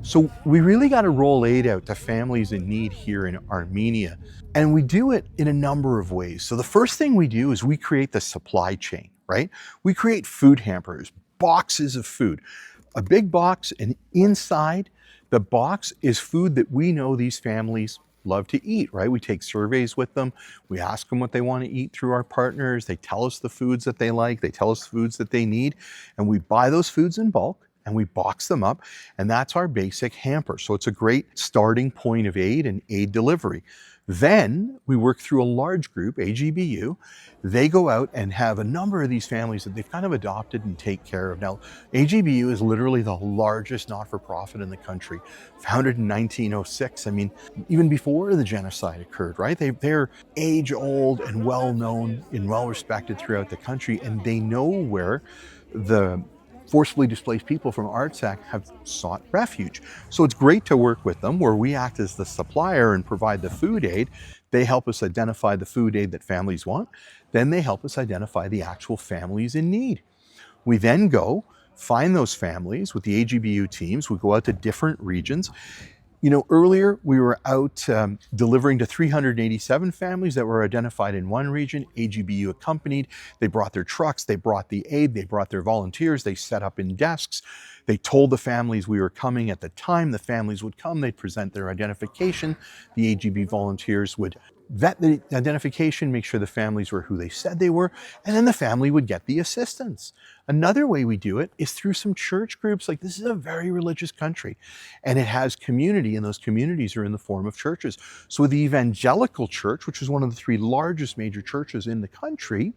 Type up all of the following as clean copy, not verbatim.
So we really got to roll aid out to families in need here in Armenia. And we do it in a number of ways. So the first thing we do is we create the supply chain, right? We create food hampers, boxes of food, a big box, and inside the box is food that we know these families love to eat, right? We take surveys with them. We ask them what they want to eat through our partners. They tell us the foods that they like. They tell us the foods that they need. And we buy those foods in bulk and we box them up. And that's our basic hamper. So it's a great starting point of aid and aid delivery. Then we work through a large group, AGBU. They go out and have a number of these families that they've kind of adopted and take care of. Now, AGBU is literally the largest not-for-profit in the country, founded in 1906. I mean, even before the genocide occurred, right? They're age-old and well-known and well-respected throughout the country, and they know where the forcibly displaced people from ARTSAC have sought refuge. So it's great to work with them where we act as the supplier and provide the food aid. They help us identify the food aid that families want. Then they help us identify the actual families in need. We then go find those families with the AGBU teams. We go out to different regions. You know, earlier we were out delivering to 387 families that were identified in one region. AGBU accompanied. They brought their trucks, they brought the aid, they brought their volunteers, they set up in desks. They told the families we were coming at the time. The families would come, they'd present their identification. The AGB volunteers would vet the identification, make sure the families were who they said they were, and then the family would get the assistance. Another way we do it is through some church groups. Like, this is a very religious country and it has community, and those communities are in the form of churches. So the Evangelical Church, which is one of the 3 largest major churches in the country,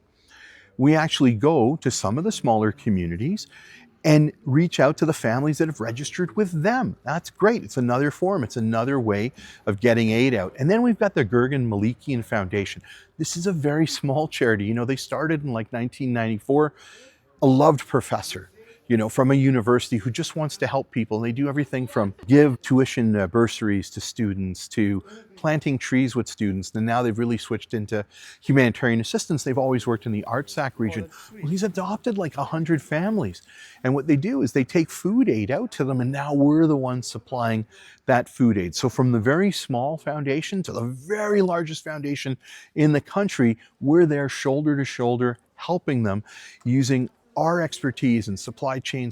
we actually go to some of the smaller communities and reach out to the families that have registered with them. That's great. It's another form. It's another way of getting aid out. And then we've got the Gurgen Melikyan Foundation. This is a very small charity. You know, they started in like 1994. A loved professor, you know, from a university who just wants to help people. And they do everything from give tuition bursaries to students to planting trees with students. And now they've really switched into humanitarian assistance. They've always worked in the ARTSAC region. Well, he's adopted like 100 families. And what they do is they take food aid out to them, and now we're the ones supplying that food aid. So from the very small foundation to the very largest foundation in the country, we're there shoulder to shoulder, helping them using our expertise in supply chain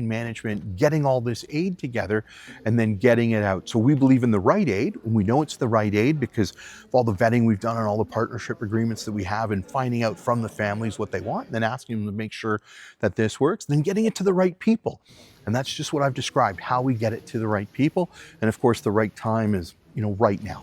management, getting all this aid together and then getting it out. So we believe in the right aid, and we know it's the right aid because of all the vetting we've done and all the partnership agreements that we have, and finding out from the families what they want and then asking them to make sure that this works, then getting it to the right people. And that's just what I've described, how we get it to the right people. And of course, the right time is, you know, right now.